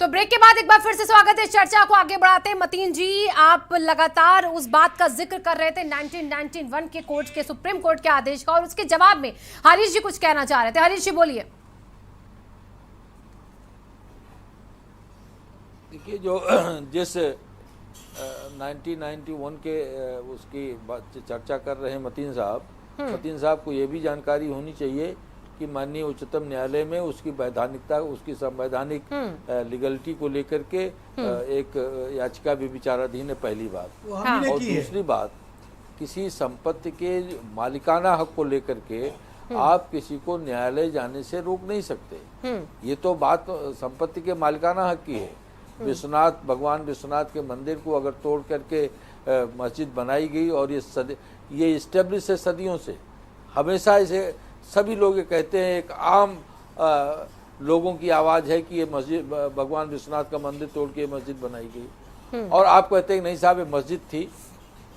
तो ब्रेक के बाद एक बार फिर से स्वागत है, चर्चा को आगे बढ़ाते हैं। मतीन जी, आप लगातार उस बात का जिक्र कर रहे थे 1991 के कोर्ट के, सुप्रीम कोर्ट के आदेश का, और उसके जवाब में हरीश जी कुछ कहना चाह रहे थे। हरीश जी बोलिए। देखिए, जो जिस 1991 के उसकी चर्चा कर रहे हैं मतीन साहब को ये भी जानकारी होनी चाहिए कि माननीय उच्चतम न्यायालय में उसकी वैधानिकता, उसकी संवैधानिक लीगलिटी को लेकर के एक याचिका भी विचाराधीन है, पहली बात। और दूसरी बात, किसी संपत्ति के मालिकाना हक को लेकर के आप किसी को न्यायालय जाने से रोक नहीं सकते। ये तो बात संपत्ति के मालिकाना हक की है। भगवान विश्वनाथ के मंदिर को अगर तोड़ करके मस्जिद बनाई गई, और ये इस्टेब्लिश है सदियों से, हमेशा इसे सभी लोग ये कहते हैं, एक आम लोगों की आवाज़ है कि ये मस्जिद, भगवान विश्वनाथ का मंदिर तोड़ के मस्जिद बनाई गई, और आप कहते हैं नहीं साहब ये मस्जिद थी।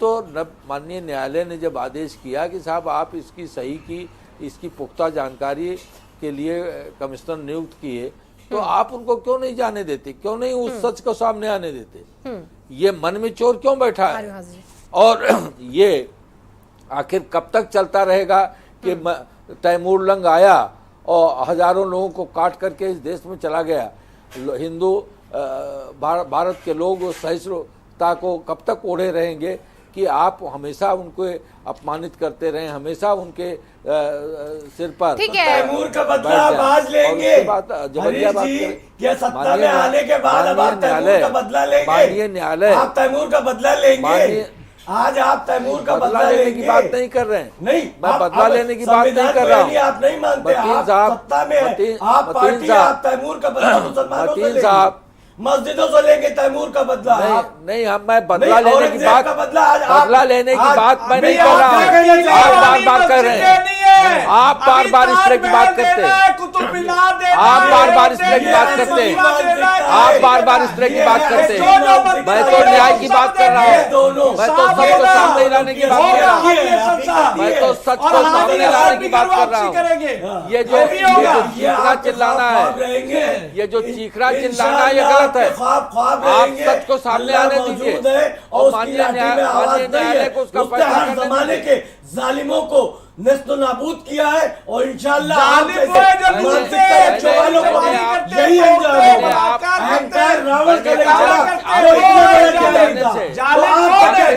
तो माननीय न्यायालय ने जब आदेश किया कि साहब आप इसकी सही की, इसकी पुख्ता जानकारी के लिए कमिश्नर नियुक्त किए, तो आप उनको क्यों नहीं जाने देते, क्यों नहीं उस सच को सामने आने देते? ये मन में चोर क्यों बैठा है? और ये आखिर कब तक चलता रहेगा कि तैमूर लंग आया और हजारों लोगों को काट करके इस देश में चला गया? हिंदू भारत के लोग सहिष्णुता को कब तक ओढ़े रहेंगे कि आप हमेशा उनको अपमानित करते रहें, हमेशा उनके सिर पर तैमूर का बदला आज लेंगे। जबरिया बात ये सत्ता में आने के बाद अब आप तैमूर का बदला लेंगे। माननीय न्यायालय, आप तैमूर का बदला लेंगे। आज आप तैमूर का बदला लेने की बात नहीं कर रहे हैं। नहीं, मैं बदला लेने की बात नहीं कर रहा हूँ। आप नहीं मानते, आप सत्ता में हैं, आप पार्टी, आप तैमूर का बदला मुसलमानों से लेंगे, मस्जिदों से लेंगे तैमूर का बदला। नहीं, मैं बदला लेने की बात, बदला लेने की बात मैं नहीं कर रहा हूँ। आप बार-बार कर रहे हैं, आप बार-बार इस तरह की बात करते हैं, आप बार-बार इस तरह की बात करते हैं, आप बार-बार इस तरह की बात करते हैं। मैं तो न्याय की बात कर रहा हूँ, मैं तो सच को सामने लाने की बात कर रहा हूँ, मैं तो सच को सामने लाने की बात कर रहा हूँ। ये जो चीखना चिल्लाना है, ये जो चीखना चिल्लाना है, ये गलत है। आप सच को सामने आने दीजिए और माननीय न्यायालय को उसका फैसला जमाने के जालिमों को नेस्तो नाबूद किया है, और इंशाअल्लाह यही रावण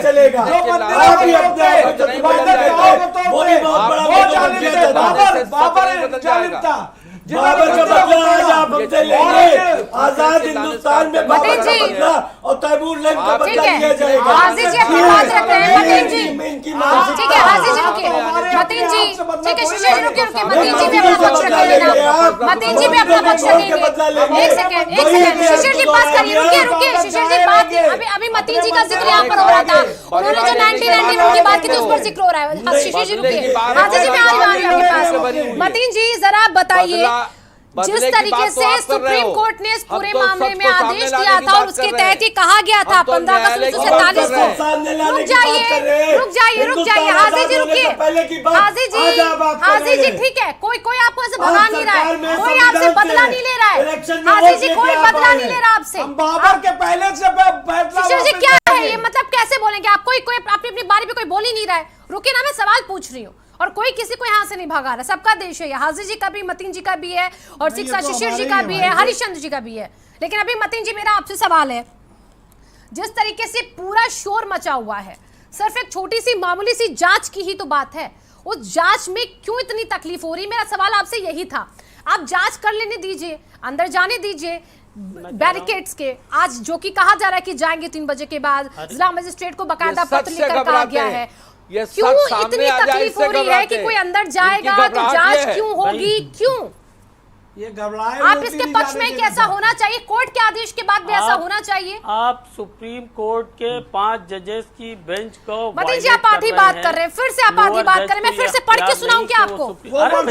चलेगा। बाबर का बदला आज आप हमसे लेंगे। आजाद हिंदुस्तान में बाबर का बदला और तैमूर लंग का बदला लिया जाएगा। हाजी जी अपनी बात रख रहे हैं। मतीन जी ठीक है, हाजी जी रुकिए, मतीन जी ठीक है, शिशिर जी रुकिए, मतीन जी भी अपना पक्ष रखेंगे ना, मतीन जी भी अपना पक्ष रखेंगे। एक सेकंड शिशिर जी बात करिए, रुकिए शिशिर जी बात, अभी मतीन जी का जिक्र यहाँ पर हो रहा था, उन्होंने जो 1991 की बात की थी उस पर जिक्र हो रहा है। शिशिर जी रुकिए, हाजी जी मैं आ रही हूँ आपके पास। मतीन जी जरा बताइए, जिस तरीके से सुप्रीम कोर्ट ने इस पूरे मामले में आदेश दिया था और उसके तहत ही कहा गया था 15 अगस्त 1947 को। रुक जाइए हाजी जी, रुकिए हाजी जी ठीक है, कोई आपको ऐसे भगा नहीं रहा है, कोई आपसे बदला नहीं ले रहा है। हाजी जी कोई बदला नहीं ले रहा आपसे। बाबर के पहले से जी क्या है ये, मतलब कैसे बोलेंगे आप? कोई अपनी बारी पे कोई बोल ही नहीं रहा है। रुकिए ना, मैं सवाल पूछ रही हूँ, और कोई किसी को यहाँ से नहीं भगा रहा। सबका देश है, हाजी जी का भी, मतीन जी का भी है, और शिशिर जी का भी है, हरिश्चंद्र जी का भी है। लेकिन अभी मतीन जी मेरा आपसे सवाल है, जिस तरीके से पूरा शोर मचा हुआ है, सिर्फ एक छोटी सी मामूली सी जांच की ही तो बात है, उस जांच में क्यों इतनी तकलीफ हो रही? मेरा सवाल आपसे यही था। आप जांच कर लेने दीजिए, अंदर जाने दीजिए बैरिकेड्स के। आज जो कि कहा जा रहा है कि जाएंगे 3 बजे के बाद, जिला मजिस्ट्रेट को बकायदा पत्र लिखकर कहा गया है। क्यों इतनी तकलीफ हो रही है कि कोई अंदर जाएगा तो जांच क्यों होगी? क्यों ये घबराए? आप इसके पक्ष में कैसा होना चाहिए? कोर्ट के आदेश के बाद भी ऐसा होना चाहिए? आप सुप्रीम कोर्ट के 5 जजेस की बेंच को मतीन जी आप आधी बात कर रहे हैं, फिर से आप आधी बात कर रहे हैं। मैं फिर से पढ़ के सुनाऊं क्या आपको? अरे मैं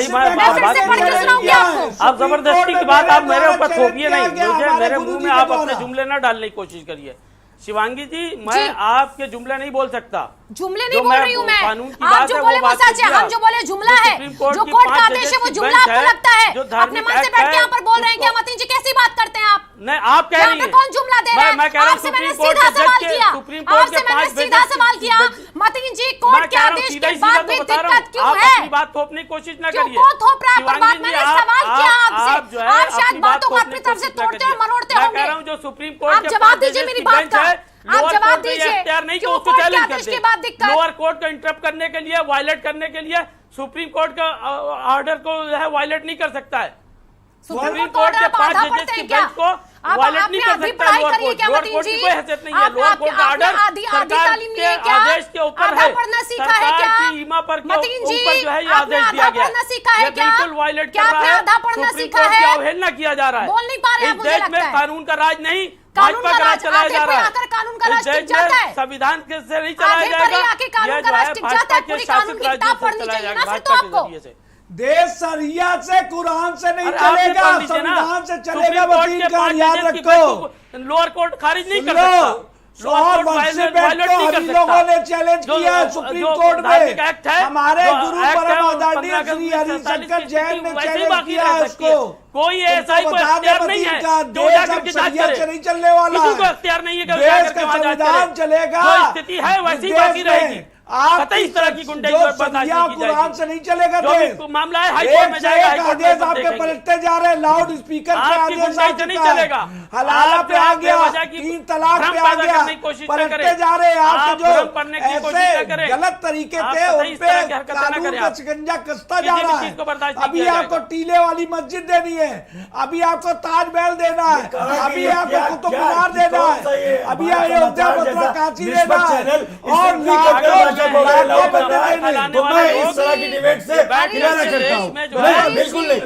फिर से पढ़ के सुनाऊं क्या आपको? आप जबरदस्ती की बात आप मेरे ऊपर थोपिए नहीं, मुझे मेरे मुंह में आप अपने जुमले न डालने की कोशिश करिए। शिवांगी जी, मैं आपके जुमले नहीं बोल सकता। जुमले नहीं बोल रही हूँ मैं, आप जो बोले वो सच है, हम जो बोले जुमला है, जो कोर्ट का आदेश है वो जुमला आपको लगता है। अपने मन से बैठ के यहाँ पर बोल रहे हैं क्या? मतीन जी कैसी बात करते हैं आप? नहीं, आप कह यहाँ रही पे हैं। कौन जुमला दे रहा है? मैं कह रहा हूँ आपसे मैंने सुप्रीम कोर्ट सीधा के जज सवाल के- किया, सुप्रीम कोर्ट आपसे के मैंने 5 सीधा सवाल किया, मतीन जी कोर्ट के आदेश के बाद भी दिक्कत क्यों है? अपनी बात थोपने की कोशिश न क्यों करिए। कौन थोप रहा है? पर बात शिवांगी मैंने जी, सवाल किया आपसे। आप जो है आप शायद अपनी बात बातों को थोपने अपनी की तरफ से कोशिश न तोड़ते और करिए। मरोड़ते मैं होंगे। कह रहा हूँ जो सुप्रीम कोर्ट आप के जवाब 5 दीजिए जजेस मेरी की बात बेंच का। है, आप लोअर जवाब कोर्ट में ये दीजिए। इख्तियार नहीं कि क्यों उसको कोर्ट के चैलेंज आदेश करते। के बाद दिक्कत? लोअर कोर्ट को इंटरप्ट करने के लिए, वायलेट करने के लिए सुप्रीम कोर्ट का ऑर्डर को जो है वायलेट नहीं कर सकता है। सुप्रीम कोर्ट के 5 जजेस की बेंच को वायलेट नहीं कर सकता है लोअर कोर्ट। लोअर कोर्ट की कोई हैसियत नहीं है। लोअर कोर्ट का ऑर्डर सरकार के आदेश के ऊपर है। सरकार की ईमा पर ऊपर जो है ये आदेश दिया गया है। ये बिल्कुल वायलेट कर रहा है। सुप्रीम कोर्ट की अवहेलना किया जा रहा है। बोल नहीं पा रहे हैं, इस मुझे देश लगता में है। कानून का राज नहीं, कानून भाजपा का का राज राज चलाया आते जा कोई रहा आकर कानून का है। राज इस टिक देश जाता है। में संविधान से नहीं चलाया आगे पर ही जाएगा। आके कानून ये का जो राज है टिक जाता भाजपा है। के पूरी कानून शासित की राज्यों किताब से पढ़नी चलाया चाहिए जाएगा, ना फिर तो भाजपा के आपको। जरिए से। देश शरियत से कुरान से नहीं अरे आपने चलेगा, पढ़ लीजिए ना। संविधान से सुप्रीम चलेगा। कोर्ट वकील के का 5 याद जजेस की रखो। बेंच को लोअर कोर्ट खारिज नहीं कर सकता। और वंशी बेंच को हम लोगों ने चैलेंज किया है सुप्रीम कोर्ट में। हमारे गुरु परम आदरणीय श्री हरिशंकर जैन ने चैलेंज किया है उसको। कोई ऐसा तुमको कोई बता अख्तियार दें नहीं है वकील का जो देश जाकर अब के जांच शरियत करे। से नहीं चलने वाला किसी को है। अख्तियार नहीं है कि देश जाकर के का वहां जांच संविधान करे। चलेगा। जो स्थिति है वैसी इस बाकी देश में रहेगी। आप कतई इस तरह की गुंडाई जो बर्दाश्त संज्ञा नहीं की कुरान जाएगी। से नहीं चलेगा जो देश। भी मामला है हाई कोर्ट में एक जाएगा, से हाई एक कोर्ट में आदेश सब आपके देखेंगे। पलटते जा रहे हैं। लाउड स्पीकर पे आपकी आदेश आ गुंडाई से नहीं चुका है। चलेगा। हलाला आप पे आ गया, बेवजह की 3 तलाक भ्रम पे आ पैदा गया, करने की कोशिश न पलटते करें। जा रहे हैं। आप आपके भ्रम जो पढ़ने की कोशिश न ऐसे करें। गलत तरीके आप थे पता उन इस पे तरह की हरकतें न कानून करें का आप। शिकंजा कसता जा किसी भी रहा चीज को है। बर्दाश्त नहीं अभी किया आपको जाएगा। टीले वाली मस्जिद देनी है, अभी आपको ताजमहल देना है, अभी आपको कुतुब मीनार देना है, अभी अयोध्या मथुरा काशी देना है और इस तरह की डिबेट से किनारा करता हूँ। नहीं, बिल्कुल नहीं।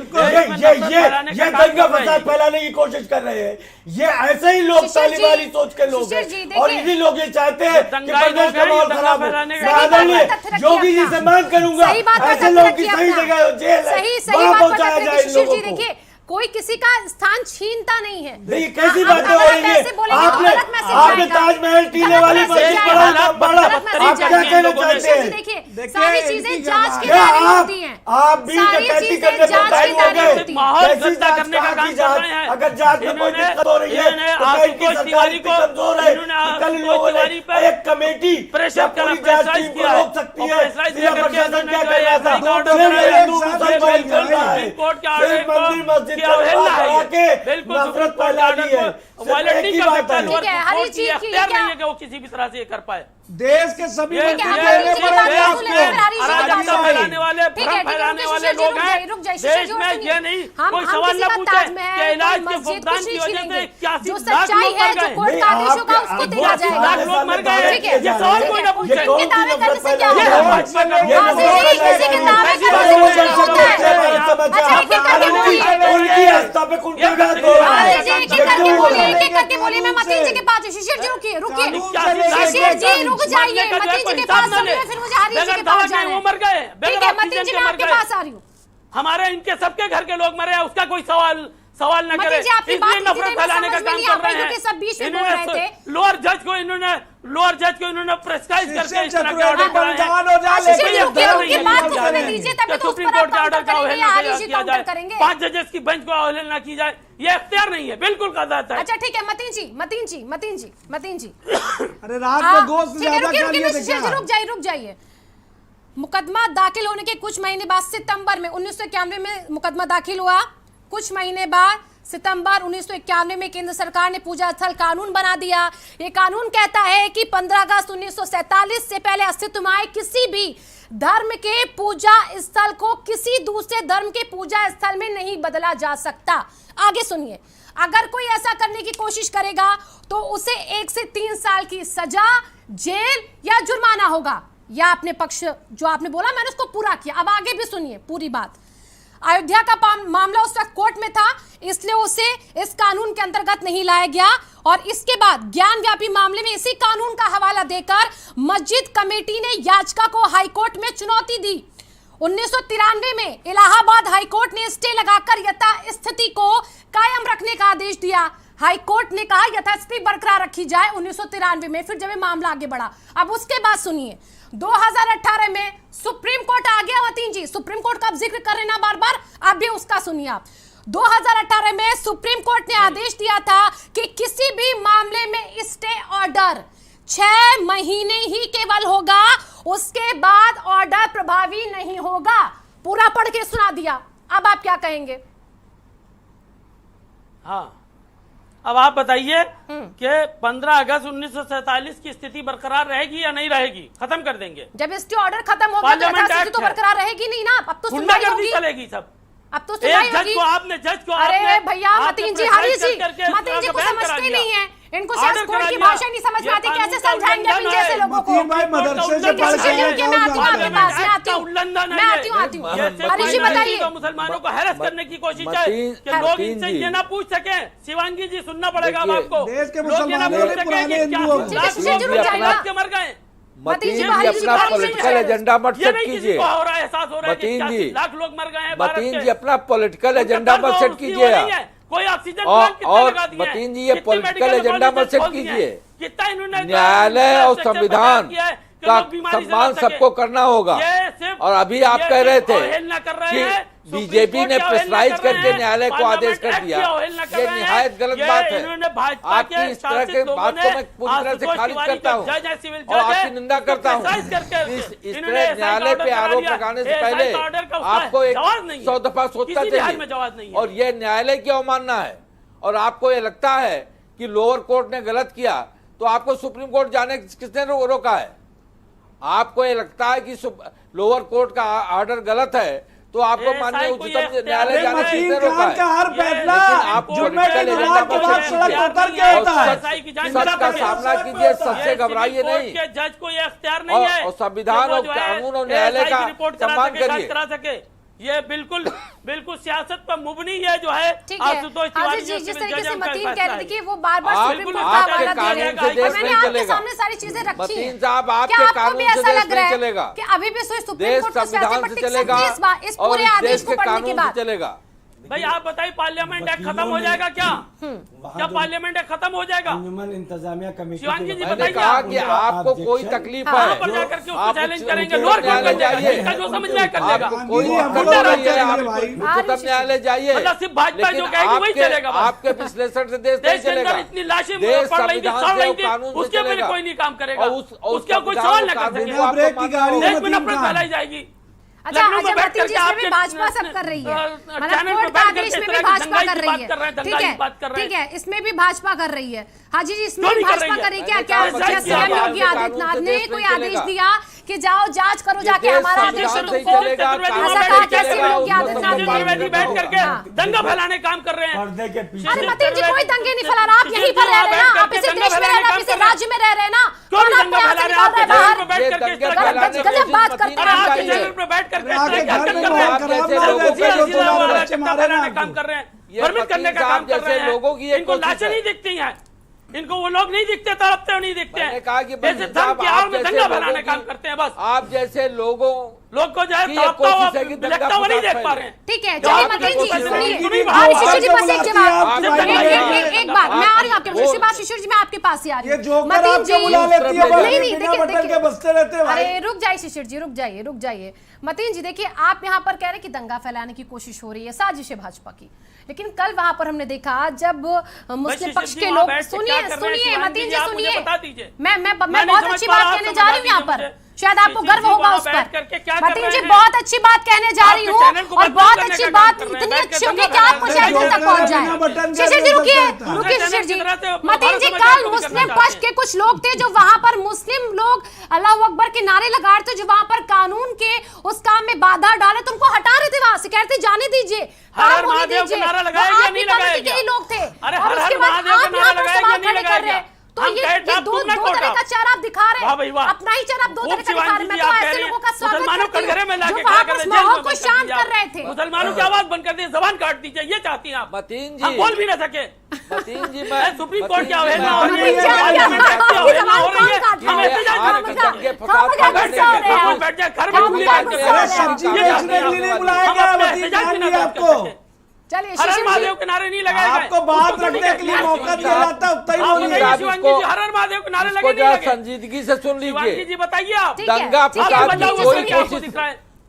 ये दंगा फसाद फैलाने की कोशिश कर रहे हैं। ये ऐसे ही लोग शिशिर तालिब जी, वाली सोच के लोग शिशिर जी, हैं देखिए। और इन्हीं लोग ये चाहते हैं कि दंगाई प्रदेश लोग का हैं, माहौल दंगा खराब हो। फैलाने का मैं सही बात आदरणीय पर तथ्य योगी जी रखिए से मांग करूंगा सही बात पर ऐसे तथ्य लोगों की रखिए सही अपना। जगह जेल है, सही वहां बात पहुंचाया पर जाए इन शिशिर लोगों जी को। देखिए कोई किसी का स्थान छीनता नहीं है। नहीं, कैसी आप बातें हो गलत रही है? ऐसे बोलेंगे तो आपने गलत मैसेज आपने जाएगा। ताजमहल टीले गलत वाली मैसेज मस्जिद जाएगा। बड़ा गलत मैसेज आप क्या जाएगा। कहना चाहते शिशिर जी हैं? देखिए सारी चीजें इनकी जांच के क्या दायरे में आप होती हैं। भी सारी डकैती चीजें करने पर जांच के कायम हो दायरे में गए? होती हैं। माहौल कैसी गंदा जांच करने का कहाँ काम की कर जांच? रहे हैं। अगर जांच में कोई इन्होंने- दिक्कत हो रही है इन्होंने तो आशुतोष इनकी सरकार तिवारी इतनी को- कमजोर है इन्होंने कि कल इन आशुतोष लोगों ने तिवारी पर एक कमेटी प्रेशर या पूरी करा, जांच प्रेशराइज टीम को किया है। रोक सकती और है। प्रेशराइज जिला करके प्रशासन क्या उन्होंने कर रहा जो है था? SI का फिर ऑर्डर ये हिंदू है। मुसलमान कर रहा है। सुप्रीम कोर्ट के फिर ऑर्डर को मंदिर मस्जिद की का अवहेलना है बात ये। के बिल्कुल नफरत सुप्रीम कोर्ट के फैला ऑर्डर दी है। को वायलेट नहीं कर सकता। है। ठीक है, हर कोर्ट चीज की के लिए अख्तियार क्या- नहीं है कि वो किसी भी तरह से ये कर पाए। देश के सभी ये- वकील आप ये- देने हरी जी की पड़ेंगे बात आपको। सुन लें, फिर हरी जी की बात अराजकता सुन लें। फैलाने वाले, ठीक है, भ्रम फैलाने वाले शिशिर जी लोग रुक हैं। जाइए, रुक जाइए, देश शिशिर जी, में रुक ये जाइए। नहीं हम कोई सवाल किसी न का पूछे ताजमहल, कि इलाज कोई के मस्जिद फुकदान कुछ की नहीं वजह से छीनेंगे। 81 जो लाख सच्चाई लोग है, मर जो गए। कोर्ट का आदेश होगा उसको दिया 82 जाएगा। लाख लोग मर गए। ठीक है, ये सवाल कोई ना पूछे। इनके दावे करने से क्या ये होगा? भाजपा का ये हाँ, नफरत नहीं, किसी के दावे फैलाने करने वाले से क्या होता है? अच्छा, एक एक करके बोलिए। उनकी आस्था पे कुंठाघात हो रहा अरे है। जी, एक एक करके बोलिए, एक एक करके बोलिए। मैं मतीन जी के पास हूँ। शिशिर जी रुकिए, रुकिए। शिशिर जी रुक जाइए। मतीन जी के पास सुनिए, फिर मुझे हरी जी के पास जाना है। वो मर गए। ठीक है, मतीन जी मैं आपके पास आ रही हूँ। हमारे इनके सबके घर के लोग मरे हैं, उसका कोई सवाल न करे। मतीन जी, आपकी बात इसलिए नफरत मुझे फैलाने का समझ में काम नहीं कर आ पाई रहे हैं। क्योंकि सब बीच में बोल रहे थे। लोअर जज को इन्होंने प्रेस्क्राइब करके इस तरह के ऑर्डर चतुर्वेदी कराए बलिदान हैं। हो जाए, शिशिर जी लेकिन रुकिए, धर्म रुकिए, नहीं बात हो तो जाए। सुनने दीजिए, तभी क्या तो उस सुप्रीम पर आप कोर्ट के ऑर्डर काउंटर का करेंगे या हरी जी किया काउंटर जाए, करेंगे। 5 जजेस की बेंच को अवहेलना की जाए, ये इख्तियार नहीं है, बिल्कुल गलत है। अच्छा ठीक है, मतीन जी अरे रात में गोश्त ठीक है, ज्यादा रुकिए, खा रुकिए, लिए थे शिशिर जी क्या? रुक जाइए। मुकदमा दाखिल होने के कुछ महीने बाद सितंबर में 1991 में मुकदमा दाखिल हुआ। कुछ महीने बाद सितंबर 1991 में केंद्र सरकार ने पूजा स्थल कानून बना दिया। ये कानून कहता है कि 15 अगस्त 1947 से पहले अस्तित्व में आए किसी भी धर्म के पूजा स्थल को किसी दूसरे धर्म के पूजा स्थल में नहीं बदला जा सकता। आगे सुनिए, अगर कोई ऐसा करने की कोशिश करेगा तो उसे 1 से 3 साल की सजा, जेल या जुर्माना होगा। या अपने पक्ष जो आपने बोला मैंने उसको पूरा किया। अब आगे भी सुनिए पूरी बात। अयोध्या का मामला उस वक्त कोर्ट में था, इसलिए उसे इस कानून के अंतर्गत नहीं लाया गया। और इसके बाद ज्ञान व्यापी मामले में इसी कानून का हवाला देकर मस्जिद कमेटी ने याचिका को हाईकोर्ट में चुनौती दी। 1993 में इलाहाबाद हाईकोर्ट ने स्टे लगाकर यथास्थिति को कायम रखने का आदेश दिया। हाईकोर्ट ने कहा यथास्थिति बरकरार रखी जाए 1993 में। फिर जब ये मामला आगे बढ़ा, अब उसके बाद सुनिए, 2018 में सुप्रीम कोर्ट आ गया। मतीन जी, सुप्रीम कोर्ट का आप जिक्र कर रहे ना बार बार, अब भी उसका सुनिए आप। 2018 में सुप्रीम कोर्ट ने आदेश दिया था कि किसी भी मामले में स्टे ऑर्डर 6 महीने ही केवल होगा, उसके बाद ऑर्डर प्रभावी नहीं होगा। पूरा पढ़ के सुना दिया। अब आप क्या कहेंगे? हाँ, अब आप बताइए कि 15 अगस्त 1947 की स्थिति बरकरार रहेगी या नहीं रहेगी? खत्म कर देंगे। जब स्टे ऑर्डर खत्म हो गया तो यथास्थिति तो बरकरार रहेगी नहीं ना। अब तो सुनवाई होगी, चलेगी सब। अब तो सुनवाई होगी। जज को अरे भैया मतीन जी, हरी जी, मतीन जी को समझते नहीं है, इनको शायद कोर्ट की भाषा नहीं समझ में आती। कैसे समझाएंगे अपने जैसे लोगों को? भाई मदरसे से पढ़ के मैं आती हूँ आपके पास, मैं आती हूँ। हरी जी बताइए। मुसलमानों को हैरेस करने की कोशिश है कि लोग इनसे ये ना पूछ सके। शिवांगी जी सुनना पड़ेगा अब आपको। देश के मुसलमानों ने पुराने हिंदुओं मर गए। मतीन जी अपना पॉलिटिकल एजेंडा मत सेट कीजिए। मतीन जी, लाख लोग मर गए हैं। मतीन जी अपना पॉलिटिकल एजेंडा मत सेट कीजिए। कोई ऑक्सीजन और मतीन जी ये पॉलिटिकल एजेंडा मत सेट कीजिए। कितना इन्होंने न्यायालय और संविधान का सम्मान सबको करना होगा। और अभी आप कह रहे थे कि बीजेपी ने प्रेशराइज करके न्यायालय को आदेश कर दिया, ये निहायत गलत बात है। आपकी इस तरह के बात को मैं पूरी तरह से खारिज करता हूँ और आपकी निंदा करता हूँ। इस तरह न्यायालय पे आरोप लगाने से पहले आपको 100 दफा सोचना चाहिए। और ये न्यायालय की अवमानना है। और आपको ये लगता है कि लोअर कोर्ट ने गलत किया तो आपको सुप्रीम कोर्ट जाने किसने रोका है? आपको ये लगता है कि लोअर कोर्ट का ऑर्डर गलत है तो आपको माननीय उच्चतम न्यायालय जाने किसने रोका है? हर फैसला आप सच का सामना कीजिए, सच से घबराइए नहीं। जज को ये अख्तियार नहीं है और संविधान और कानून और न्यायालय का सम्मान करिए। ये बिल्कुल सियासत पर मुबनी ये जो है आशुतोष तिवारी जी जिस तरीके से मतीन कह रहे थे कि वो बार-बार सुप्रीम कोर्ट का हवाला दे रहे हैं, मैंने आपके सामने सारी चीजें रखी हैं। क्या आपको भी ऐसा लग रहा है कि अभी भी सुप्रीम कोर्ट की सियासत पर टिक सकती है इस पूरे आदेश को पढ़ने के बाद? चलेगा। भाई आप बताइए, पार्लियामेंट एक्ट खत्म हो जाएगा क्या? क्या पार्लियामेंट एक्ट खत्म हो जाएगा? इंतजामिया कमेटी शिवांगी जी मैंने बताइए, कहा कि आपको कोई तकलीफ है वहां पर जाकर के उसको चैलेंज करेंगे। लोअर कोर्ट कर देगा, जो समझ में कर लेगा। कोई उच्चतम न्यायालय जाइए। मतलब सिर्फ भाजपा जो कहेगी वही चलेगा। आपके विश्लेषण से देश नहीं चलेगा। इतनी लाशें पड़ रही थी, सड़ रही थी, उसके ऊपर कोई नहीं काम करेगा, उसके कोई सवाल न कर सकेगा। देश में नफरत फैलाई जाएगी। अच्छा, मतीन जी इसमें भी भाजपा सब कर रही है, मतलब कोर्ट का आदेश में भी भाजपा कर रही है। ठीक है, इसमें भी भाजपा कर रही है। हाजी जी इसमें भी भाजपा कर रही है। क्या सीएम योगी आदित्यनाथ ने कोई आदेश दिया कि जाओ जांच करो जाके, हमारा आदेश है तुमको? ऐसा कहा क्या सीएम योगी आदित्यनाथ ने? बैठ करके दंगा फैलाने काम कर रहे हैं। अरे मतीन जी कोई दंगे नहीं फैला रहा, आप यहीं पर रह रहे हैं ना, आप इसी देश में रह रहे हैं, इसी राज्य में रह रहे हैं ना, कौन आपको यहाँ से निकाल रहा है बाहर? गजब बात करते हैं आप। काम कर रहे हैं, भ्रमित करने का काम कर रहे हैं। लोगों की इनको लाशें नहीं दिखती हैं, इनको वो लोग नहीं दिखते, तड़पते नहीं दिखते हैं। कहा कि धर्म की आड़ में दंगा फैलाने काम करते हैं। बस आप जैसे लोग को जो है तड़पता हुआ लगता हुआ नहीं देख पा रहे हैं। ठीक है, चलिए मतीन जी सुनिए। शिशिर जी बस एक जवाब, एक बात मैं आ रही हूँ आपके शिशिर जी, मैं आपके पास ही आ रही हूँ। मतीन जी नहीं देखिए, अरे रुक जाइए शिशिर जी, रुक जाइए। मतीन जी देखिए, आप यहाँ पर कह रहे हैं कि दंगा फैलाने की कोशिश हो रही है, साजिश है भाजपा की, लेकिन कल वहां पर हमने देखा जब मुस्लिम पक्ष के लोग, सुनिए मतीन जी सुनिए, मैं बहुत अच्छी बात कहने जा रही हूँ यहाँ पर, शायद आपको गर्व होगा उस पर। मतीन जी बहुत अच्छी बात कहने जा रही हूँ, और बहुत अच्छी बात इतनी अच्छी होगी कि आपको शायद दिल तक पहुंच जाए। शिशिर जी रुकिए शिशिर जी। मतीन जी कल मुस्लिम पक्ष के कुछ लोग थे जो वहां पर मुस्लिम लोग अल्लाह अकबर के नारे लगा रहे थे, जो वहां पर कानून के उस काम में बाधा डाले तो उनको हटा रहे थे वहां से, कहते जाने दीजिए, काम होने दीजिए। यही लोग थे और उसके बाद आप यहाँ पर सवाल खड़े कर रहे हैं। तो ये दो तरह का चेहरा आप दिखा रहे हैं, अपना ही चेहरा आप दो तरह का दिखा रहे हैं। मैं तो ऐसे लोगों का स्वागत करती हूं जो वहां पर उस माहौल को शांत कर रहे थे। मुसलमानों की आवाज बंद कर दी, जबान काट दीजिए, ये चाहती हैं आप? मतीन जी हम बोल भी ना सके। मतीन जी मैं सुप्रीम कोर्ट की अवहेलना हो रही है, बैठ जाए, घर में चलिए हर महादेव के नारे नहीं लगाए गए, आपको बात रखने के लिए मौका दिया जाता है, उतना ही बोलिए। शिवांगी जी हर महादेव के नारे लगे नहीं लगे? संजीदगी से सुन लीजिए। शिवांगी जी बताइए, आप दंगा फसाद की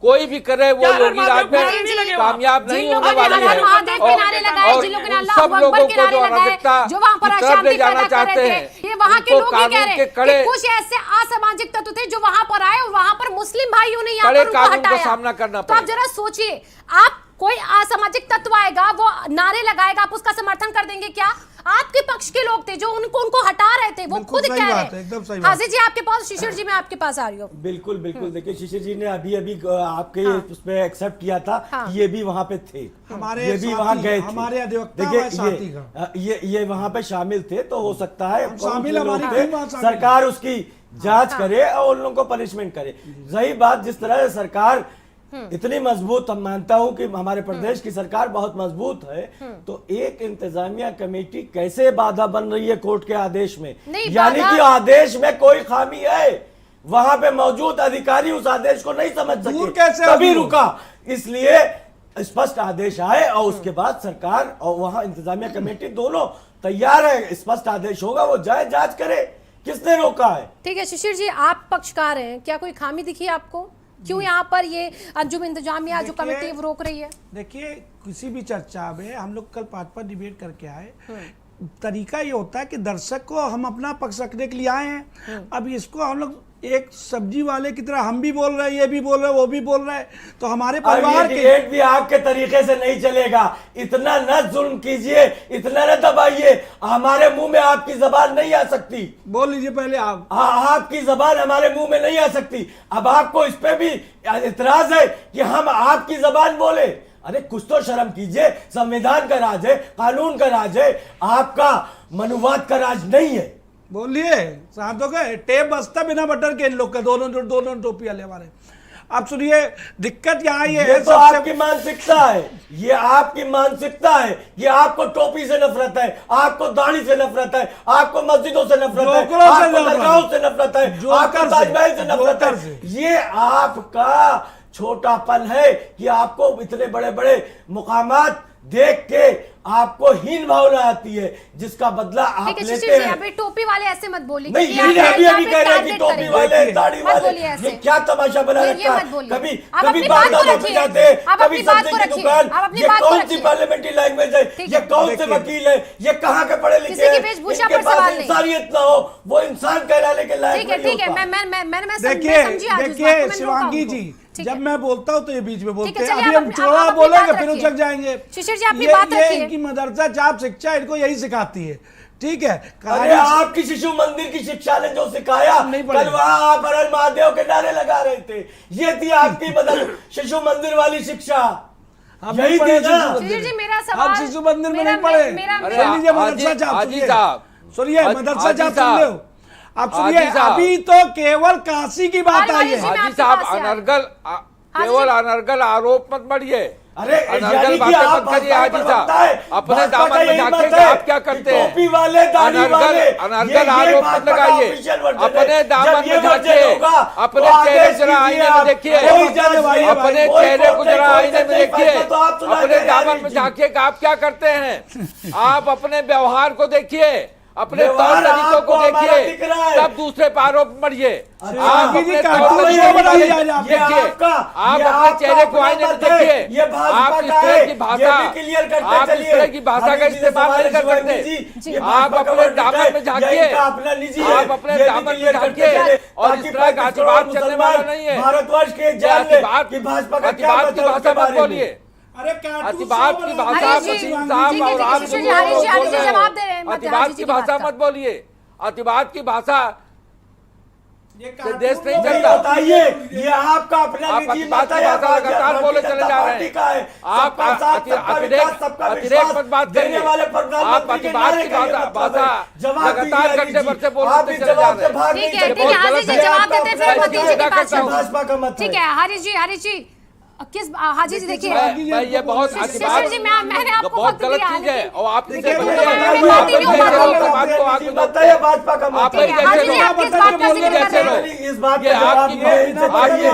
कोई भी करे वो क्या हर योगी राज महादेव में नहीं लगे वहाँ? कामयाब नहीं जिन लोगों होने ने वाली हर है। महादेव के नारे लगाए, जिन लोगों ने अल्लाह सब अकबर लोगों के को नारे जो लगाए, अराजकता जो वहां पर की तरफ ले अशांति जाना पैदा कर चाहते रहे हैं, थे, ये वहां के उनको लोग ही कह कानून रहे के हैं कड़े कि कुछ ऐसे असामाजिक तत्व थे जो वहां पर आए और वहां पर मुस्लिम भाइयों ने यहाँ कड़े पर उनको कानून का हटाया। सामना करना तो आप पड़ेगा। जरा सोचिए, आप कोई असामाजिक तत्व आएगा, वो नारे लगाएगा, आप उसका समर्थन कर देंगे क्या? आपके पक्ष के लोग थे जो उनको हटा रहे थे, वो बिल्कुल खुद सही कह बात रहे है, एकदम सही हैं। बात। हाजिर जी आपके पास, शिशिर जी मैं आपके पास आ रही हूँ। बिल्कुल बिल्कुल, देखिए शिशिर जी ने अभी अभी आपके उसमें एक्सेप्ट किया था हाँ। कि ये भी वहां पे थे, हमारे ये भी वहां गए थे, हमारे अधिवक्ता देखिए व साथी का। ये वहां पे शामिल थे, तो हो सकता है हम कौन शामिल, से लोग हमारी थे, टीम वहाँ शामिल है। सरकार उसकी जांच करे और उन लोगों को पनिशमेंट करे। रही बात जिस तरह से सरकार इतनी मजबूत, हम मानता हूं कि हमारे प्रदेश की सरकार बहुत मजबूत है, तो एक इंतजामिया कमेटी कैसे बाधा बन रही है कोर्ट के आदेश में? नहीं, यानी बाधा- कि आदेश में कोई खामी है, वहां पे मौजूद अधिकारी उस आदेश को नहीं समझ दूर सके, कैसे तभी होगी? रुका। इसलिए स्पष्ट आदेश आए और उसके बाद सरकार और वहां इंतजामिया कमेटी दोनों तैयार है, स्पष्ट आदेश होगा वो जाए जांच करे, किसने रोका है? ठीक है शिशिर जी, आप पक्षकार हैं, क्या कोई खामी दिखी आपको? क्यों यहाँ पर ये अंजुम इंतजामिया जो देखिए- कमेटी वो रोक रही है? देखिए, किसी भी चर्चा में हम लोग कल 5 डिबेट करके आए, तरीका ये होता है कि दर्शक को हम अपना पक्ष रखने के लिए आए हैं। अब इसको हम लोग एक सब्जी वाले की तरह हम भी बोल रहे हैं, ये भी बोल रहे हैं, वो भी बोल रहे हैं, तो हमारे अब ये परिवार के डिबेट भी आपके तरीके से नहीं चलेगा। इतना न जुल्म कीजिए, इतना न दबाइए, हमारे मुंह में आपकी जबान नहीं आ सकती। बोल लीजिए पहले आप। आपकी जबान हमारे मुंह में नहीं आ सकती। अब आपको इस पे भी इतराज है कि हम आपकी जबान बोले? अरे कुछ तो शर्म कीजिए, संविधान का राज है, कानून का राज है, आपका मनुवाद का राज नहीं है। बोलिए, शांत हो गए? टेप बसता बिना बटर के इन लोग का, दोनों टोपी वाले हमारे। अब सुनिए, दिक्कत यहाँ ये ये है, तो सबसे आपकी मानसिकता है, ये आपकी मानसिकता है, ये आपको टोपी से नफरत है, आपको दाढ़ी से नफरत है, आपको मस्जिदों से नफरत है, जोकरों से आपको नफरत। दरगाहों से नफरत है, जोकर आपको से, ताजमहल से नफरत जोकर से। है। ये आपका छोटापन है कि आपको इतने बड़े बड़े मुकामात देख के आपको हीन भावना आती है, जिसका बदला आप ठीक है लेते शिशिर जी, हैं। अभी टोपी वाले ऐसे मत बोलिए, नहीं, क्योंकि ये आप अभी यहाँ अभी पे कह रहे हैं कि टारगेट टोपी करेंगे। वाले, दाढ़ी मत वाले, बोलिए ऐसे। ये क्या तमाशा बना ये रखा मत है? बोलिए। कभी आप कभी अपनी बात को बारदाने पे रखिए। जाते हैं, आप कभी अपनी बात सब्जी को की रखिए। दुकान। आप अपनी ये बात को कौन सी रखिए। पार्लियामेंट्री लैंग्वेज है? ठीक ये है। कौन से देखिए। वकील है? ये कहाँ के पढ़े लिखे किसी की हैं? वेशभूषा इनके पर पास सवाल नहीं। इंसानियत ना हो, वो इंसान कहलाने के लायक ठीक है नहीं ठीक है, होता। मैं देखिए समझी आज इस बात को, देखिए मैं रोका शिवांगी उनको। जी, ठीक जब है। मैं बोलता हूँ तो ये बीच में बोलते ठीक है, हैं। चलिए अभी आप हम अपनी- चौड़ा आप अपनी बोलेंगे बात फिर रखिए। उचक जाएंगे। शिशिर जी, अपनी बात ये रखिए। इनकी मदरसा जाप शिक्षा इनको यही सिखाती है। ठीक है, अरे आपकी शिशु मंदिर की शिक्षा ने जो सिखाया, नहीं पढ़े। कल वहां आप हर महादेव के नारे लगा रहे थे, ये थी आपकी शिशु मंदिर वाली शिक्षा। हम यही नहीं पढ़े थी ना? शिशु शिशिर जी, मेरा मंदिर। सवाल- आप शिशु मंदिर में मेरा- नहीं पढ़े। मेरा- अरे सुन लीजिए, हाजी- मदरसा जाप हाजी सुनिए। साहब। सुनिए, हाजी- मदरसा हाजी जाप सुन साहब। लो। आप सुनिए, हाजी साहब। अभी तो केवल काशी की बात आई है। मैं हाजी आपके साहब, पास से आ रही हूँ। अनर्गल हाजी केवल जी। अनर्गल आरोप मत बढ़िए। अरे अनर्गल यानी कि बातें आप मत करिए भाजपा हाजी पर साहब। बनता है, अपने भाजपा दामन का में यही झांकिए मत कि है आप क्या कि करते हैं। टोपी वाले, दाढ़ी वाले, अनर्गल ये आरोप मत भाजपा का लगाइए। official version है। अपने दामन जब ये में version झांकिए, होगा, अपने तो आदेश चेहरे जरा कीजिए आईने में आप। देखिए, कोई जज नहीं, अपने कोई चेहरे को कोर्ट जरा नहीं, आईने में कोई देखिए, फैसला तो आप सुना अपने दे दामन यार में जी। झांकिए कि आप क्या करते हैं। आप अपने व्यवहार को देखिए, अपने तौर व्यवहार तरीकों को आपको हमारा देखिए, दिख रहा है। तब दूसरे पर आरोप मढ़िए। आप शिवांगी जी, अपने कार्टून तौर शो तरीकों को बनाइए देखिए। आज आप। ये देखिए, आपका- आप ये अपने आपका चेहरे को अपना आईने में मत है। देखिए। ये भाजपा आप इस का तरह है। की ये भाषा, भी क्लियर करते आप इस चलिए। तरह की भाषा का हमें जी इस्तेमाल सवाल नहीं कर शिवांगी सकते। जी, जी। ये आप भाजपा का अपने वर्डिक्ट दामन है, में ये झांकिए, इनका अपना निजी है। आप अपने ये भी दामन में क्लियर करते झांकिए, चलिए, और इस ताकि तरह का 35 अतिवाद करोड़ चलने वाला मुसलमान नहीं है। भारतवर्ष के जान ले कि भाजपा का क्या अतिवाद की मतलब भाषा उसके मत बारे में। बोलिए। अरे कार्टून अतिवाद शो की बना- भाषा हरीश जी, वसीम ठीक साहब है, और ठीक है, आप शिशिर जी, दोनों हरीश जी, बोल हरीश जी रहे जवाब दे रहे हैं, हैं। मत अतिवाद हरीश जी की की बात भाषा का। मत बोलिए। अतिवाद की भाषा ये से देश नहीं नहीं चलता। बताइए, ये आपका अपना आप निजी अतिवाद मत की है, भाषा भारतीय लगातार बोले जनता चले जा रहे पार्टी हैं। का है। आप सबका साथ, सबका अतिरेक विकास, सबका अतिरेक विश्वास मत बात देने करिए। वाले आप प्रधानमंत्री के अतिवाद नारे की का ये भाषा मतलब है। जवाब लगातार दीजिए घटते हरीश बढ़ते जी। बोलते आप इस चले जा जवाब रहे से हैं। भाग ठीक नहीं है सकते। ठीक है, हरीश जी बहुत जवाब गलत देते है। फिर मतीन जी के मैं पास करता हूं। जाऊं। भाजपा का मत ठीक है। है हरीश जी किस हाजी जी देखिए मैं ये बहुत शिशिर जी मैंने आपको बहुत वक्त गलत दिया, चीज है लेकिन- और आप देखिए, बताइए बात को आप ठीक है, हाजी जी आप किस बात का जिक्र कर रहे हैं? इस बात ये का जवाब आपकी ये इनसे चाहिए।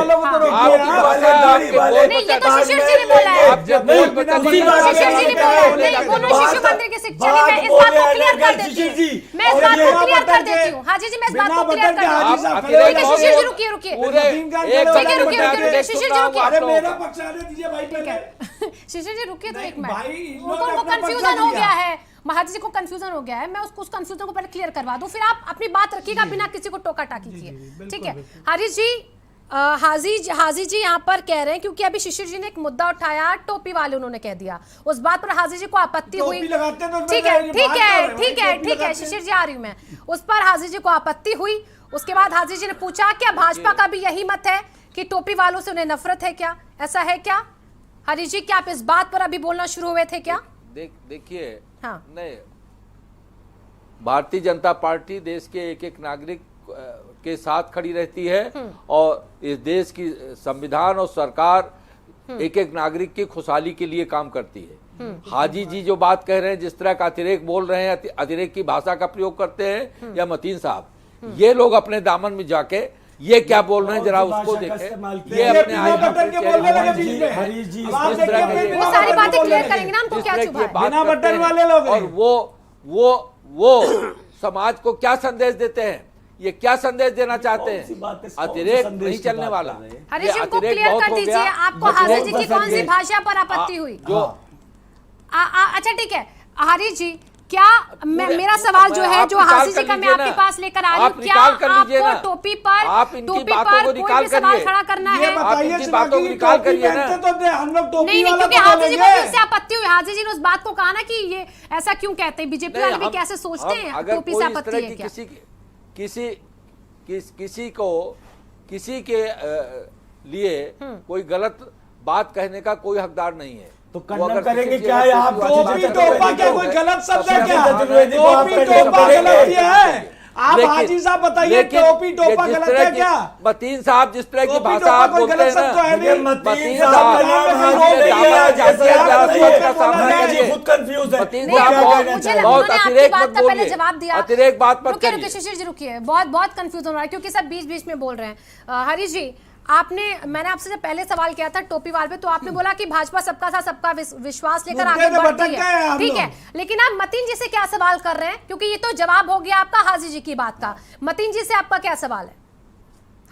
नहीं, ये तो शिशिर जी ने बोला है। आप जब बोल पे उसी बात का शिशिर जी ने बोला है। नहीं, दोनों शिशु मंदिर के शिक्षक हैं। मैं इस बात को क्लियर कर देती हूँ। मैं इस बात को क्लियर कर देती हूँ। हाजी जी मैं इस बात को क्लियर कर देती हूँ। ठीक है शिशिर जी रुकिए रुकिए पूरे एक ठीक है, रुकिए, शिशिर जी रुकिए। अरे मेरा पक्ष आने दीजिए भाई पहले। शिशिर जी रुकिए तो एक मिनट, भाई, इन लोगों उनको ने अपना कंफ्यूजन पक्का हो दिया। गया है, महाजी जी को कंफ्यूजन हो गया है। मैं उस कंफ्यूजन को पहले क्लियर करवा दूं, फिर आप अपनी बात रखिएगा बिना किसी को टोका टाकी किए, ठीक है? हारिस जी हाजी जी यहाँ पर कह रहे हैं, क्योंकि अभी शिशिर जी ने एक मुद्दा उठाया, टोपी वाले उन्होंने कह दिया, उस बात पर हाजी जी को आपत्ति हुई। टोपी लगाते हैं तो ठीक मैं है ये ठीक बात है कर रहा हूं, ठीक है टोपी ठीक है लगाते हैं। शिशिर जी आ रही हूं मैं। उस पर हाजी जी को आपत्ति हुई। उसके बाद हाजी जी ने पूछा क्या भाजपा का भी यही मत है कि टोपी वालों से उन्हें नफरत है क्या, ऐसा है क्या? हरीश जी क्या आप इस बात पर अभी बोलना शुरू हुए थे क्या? देखिए हाँ। नहीं, भारतीय जनता पार्टी देश के एक एक नागरिक के साथ खड़ी रहती है और इस देश की संविधान और सरकार एक एक नागरिक की खुशहाली के लिए काम करती है। हाजी जी जो बात कह रहे हैं, जिस तरह का अतिरेक बोल रहे हैं, अतिरेक की भाषा का प्रयोग करते हैं, या मतीन साहब, ये लोग अपने दामन में जाके ये क्या बोल रहे हैं जरा उसको देखें। ये अपने हरीश जी वो सारी बातें क्लियर करेंगे ना, उनको क्या चुभा है? बिना बटन वाले लोग हैं। और वो समाज को क्या संदेश देते हैं, ये क्या संदेश देना चाहते हैं? अतिरेक नहीं चलने वाला। हरीश जी को क्लियर कर दीजिए, आपको हाजी जी की कौन सी भाषा पर आपत्ति हुई? जो अच्छा ठीक है हरीश जी, क्या मेरा सवाल जो है, जो हाजी जी का मैं आपके पास लेकर आ रही हूँ, क्या आपको टोपी पर कोई भी सवाल खड़ा करना है? बताइए इनकी बातों को निकाल करिए ना। तो हम लोग टोपी नहीं नहीं, वाला क्योंकि तो हाजी जी को बोलेंगे। भी उससे आपत्ति हुई। हाजी जी ने उस बात को कहा ना कि ये ऐसा क्यों कहते हैं, बीजेपी वाले भी हम- कैसे सोचते हम हैं, अगर टोपी कोई से इस आपत्ति तरह है की क्या? किसी के लिए कोई गलत बात कहने का कोई हकदार नहीं है। तो वो कंडम अगर करेंगे किसी क्या जगह है? आप किसी बात टोपी करते हैं, टोपा क्या तो कोई गलत शब्द है सबसे क्या? चतुर्वेदी को आप टोपी कंडम टोपा करेंगे। गलत ये है? आप लेकिन- हाजी साहब बताइए, लेकिन टोपी टोपा ये जिस गलत तरह है की- क्या? मतीन साहब जिस तरह की टोपी भाषा टोपा आप कोई बोलते गलत हैं शब्द तो है ना, नहीं। मतीन साहब साहब का नाम है, अपने नहीं दामन है, में जाके जैसे जरा आप सोच का बोल सामना रहे हैं, करिए। खुद कंफ्यूज है। मतीन नहीं, साहब आपको- बहुत- मुझे लगा बहुत उन्होंने आपकी अतिरेक बात मत का पहले बोलिए, जवाब दिया। अतिरेक बात मत रुकिए करिए। रुकिए शिशिर जी रुकिए, बहुत कंफ्यूजन हो रहा है क्योंकि सब बीच बीच में बोल रहे हैं। हरीश जी मैंने आपसे जब पहले सवाल किया था टोपी वाले पे, तो आपने बोला कि भाजपा सबका साथ सबका विश्वास लेकर मुद्दे आगे पे बढ़ती भटक गए है, हम ठीक लोग। है? लेकिन आप मतीन जी से क्या सवाल कर रहे हैं, क्योंकि ये तो जवाब हो गया आपका हाजी जी की बात का। मतीन जी से आपका क्या सवाल है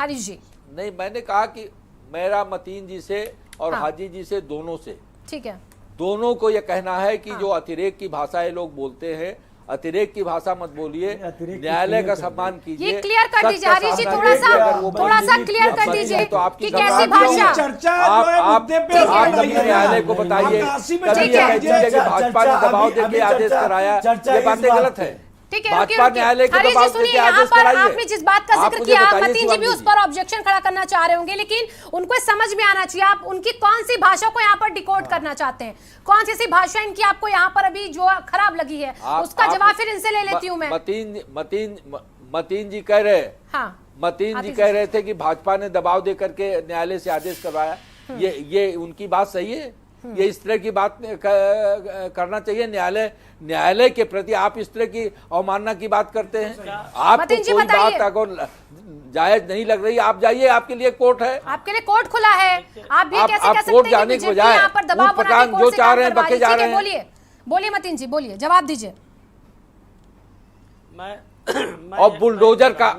हरीश जी? नहीं, मैंने कहा कि मेरा मतीन जी से और हाँ। हाजी जी से, दोनों से, ठीक है, दोनों को यह कहना है कि जो अतिरेक की भाषा ये लोग बोलते हैं, अतिरेक की भाषा मत बोलिए, अतिरेक की न्यायालय का क्लियर कर सम्मान कीजिए। ये क्लियर कर सच दीजिए का हरीश जी, सामना थोड़ा कीजिए। अगर वो सा बंदी- क्लियर कर अब दीजिए तो आपकी कि सरकार कैसी की होगी। भाषा। चर्चा जो है मुद्दे पे ठीक है। आप कभी न्यायालय को बताइए, आपसी में कभी ठीक ये है। कह दीजिए कि भाजपा ने दबाव देके आदेश कराया, ये बातें गलत है। ठीक है, भाजपा न्यायालय के हरीश जी दबाव सुनिए, देके यहाँ आदेश पर कराइए। आपने जिस बात का आप जिक्र मुझे किया, बताइए मतीन जी भी शिवांगी उस पर ऑब्जेक्शन खड़ा करना चाह रहे होंगे, लेकिन उनको समझ में आना चाहिए आप उनकी कौन सी भाषा को यहाँ पर डिकोड करना चाहते हैं, कौन सी भाषा इनकी आपको यहाँ पर अभी जो खराब लगी है, उसका जवाब फिर इनसे ले लेती हूँ मैं। मतीन जी कह रहे, हाँ, मतीन जी कह रहे थे कि भाजपा ने दबाव दे करके न्यायालय से आदेश करवाया। ये उनकी बात सही है? ये इस तरह की बात करना चाहिए? न्यायालय के प्रति आप इस तरह की अवमानना की बात करते हैं? आपको मतीन जी कोई बताइए। बात अगर जायज नहीं लग रही, आप जाइए, आपके लिए कोर्ट है। आपके लिए कोर्ट खुला है, आप भी कैसे कह सकते कोर्ट हैं कि जाने के बीजेपी बजाय यहाँ पर दबाव बना के ऊटपटांग कोर्ट जो से चाह काम रहे हैं, करवा बके रही है। जा ठीक है, रहे हैं। बोलिए बोलिए मतीन जी, बोलिए, जवाब दीजिए। और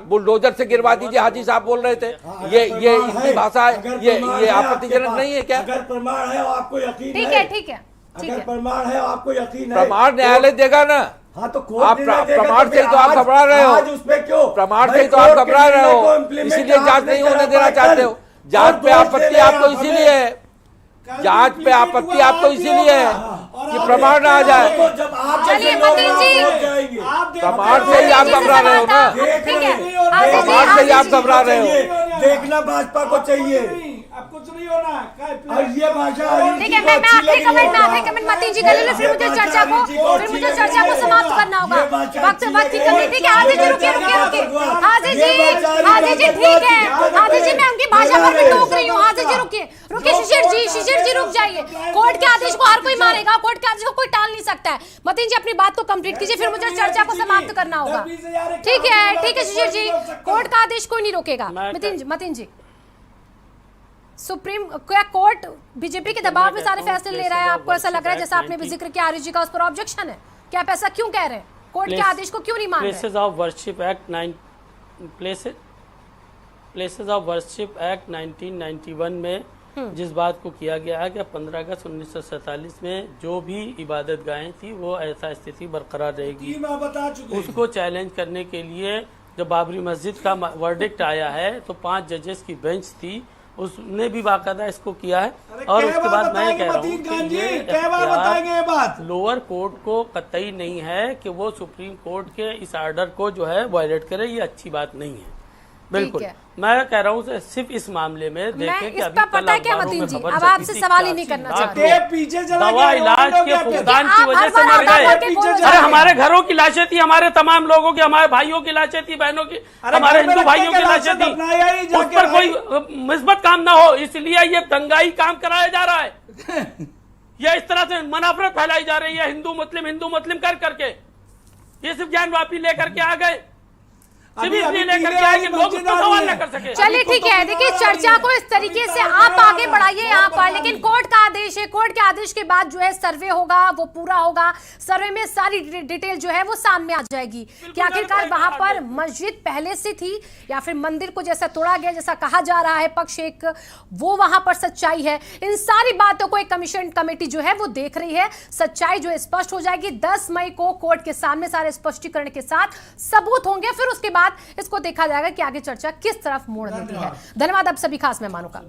बुलडोजर से गिरवा दीजिए, हाजी साहब बोल रहे थे। ये इनकी भाषा है, ये आपत्तिजनक नहीं है क्या? अगर प्रमाण है और आपको यकीन ठीक है ठीक है ठीक अगर है, प्रमाण है और आपको यकीन है, प्रमाण न्यायालय देगा ना। हाँ तो आप प्रमाण से ही तो आप घबरा रहे हो। आज उस पे क्यों? प्रमाण से ही तो आप घबरा रहे हो, इसीलिए जांच नहीं होने देना चाहते हो। जांच पे आपत्ति आपको इसीलिए है, जांच पे आपत्ति आपको इसीलिए है कि प्रमाण ना आ जाए। जब आप चलिए मतीन जी, प्रमाण से ही आप घबरा रहे हो ना, ठीक है, प्रमाण से ही आप घबरा रहे हो। देखना भाजपा को चाहिए। अब कुछ नहीं होना। और ये भाषा ठीक है, मैं आखिरी कमेंट मतीन जी कर ले लो, फिर मुझे चर्चा को समाप्त करना होगा। वक्त की कमी। ठीक है हाजी जी, रुकिए हाजी जी ठीक है, हाजी जी मैं उनकी भाषा पर भी टोक रही हूँ। हाजी जी रुकिए रुकिए शिशिर जी रुक जाइए। कोर्ट के आदेश को हर कोई मानेगा, कोर्ट के आदेश को कोई टाल नहीं सकता है। मतीन जी अपनी बात को कंप्लीट कीजिए, फिर मुझे चर्चा को समाप्त करना होगा। ठीक है शिशिर जी, कोर्ट का आदेश कोई नहीं रोकेगा। मतीन जी, सुप्रीम क्या कोर्ट बीजेपी के दबाव में सारे फैसले ले रहा है? आपको ऐसा लग रहा है, जैसा आपने भी जिक्र किया आरजी का, उस पर ऑब्जेक्शन है क्या? आप ऐसा क्यों कह रहे हैं? कोर्ट के आदेश को क्यों नहीं मान रहे? प्लेसेस ऑफ वर्शिप एक्ट 1991 में जिस बात को किया गया है कि 15 अगस्त 1947 में जो भी इबादत गाहें थी वो ऐसा स्थिति बरकरार रहेगी, उसको चैलेंज करने के लिए जब बाबरी मस्जिद का वर्डिक्ट आया है तो 5 जजेस की बेंच थी, उसने भी बाकायदा इसको किया है। और उसके बाद मैं कह रहा हूँ कि ये लोअर कोर्ट को कतई नहीं है कि वो सुप्रीम कोर्ट के इस ऑर्डर को जो है वायलेट करे, ये अच्छी बात नहीं है बिल्कुल। मैं कह रहा हूँ सिर्फ इस मामले में देखें कि अभी पता है क्या मतीन जी, अब आपसे सवाल ही नहीं करना चाहते। दवा इलाज के फुकदान की वजह से मर गए। अरे हमारे घरों की लाशें थी, हमारे तमाम लोगों की, हमारे भाइयों की लाशें थी, बहनों की, हमारे हिंदू भाइयों की लाशें थी। उस पर कोई मुस्बत काम ना हो इसलिए ये दंगाई काम कराया जा रहा है। ये इस तरह से मनाफरत फैलाई जा रही है हिंदू मुस्लिम कर करके। ये सिर्फ ज्ञानवापी लेकर के आ गए, चलिए ठीक है। देखिए चर्चा को इस तरीके से आप आगे बढ़ाइए यहाँ पर, लेकिन कोर्ट का आदेश है, कोर्ट के आदेश के बाद जो है सर्वे होगा वो पूरा होगा। सर्वे में सारी डिटेल जो है वो सामने आ जाएगी कि आखिरकार वहां पर मस्जिद पहले से थी या फिर मंदिर को जैसा तोड़ा गया जैसा कहा जा रहा है पक्ष एक, वो वहां पर सच्चाई है। इन सारी बातों को एक कमीशन कमेटी जो है वो देख रही है। सच्चाई जो है स्पष्ट हो जाएगी 10 मई को कोर्ट के सामने, सारे स्पष्टीकरण के साथ सबूत होंगे, फिर उसके बाद इसको देखा जाएगा कि आगे चर्चा किस तरफ मोड़ लेती है। धन्यवाद आप सभी खास मेहमानों का।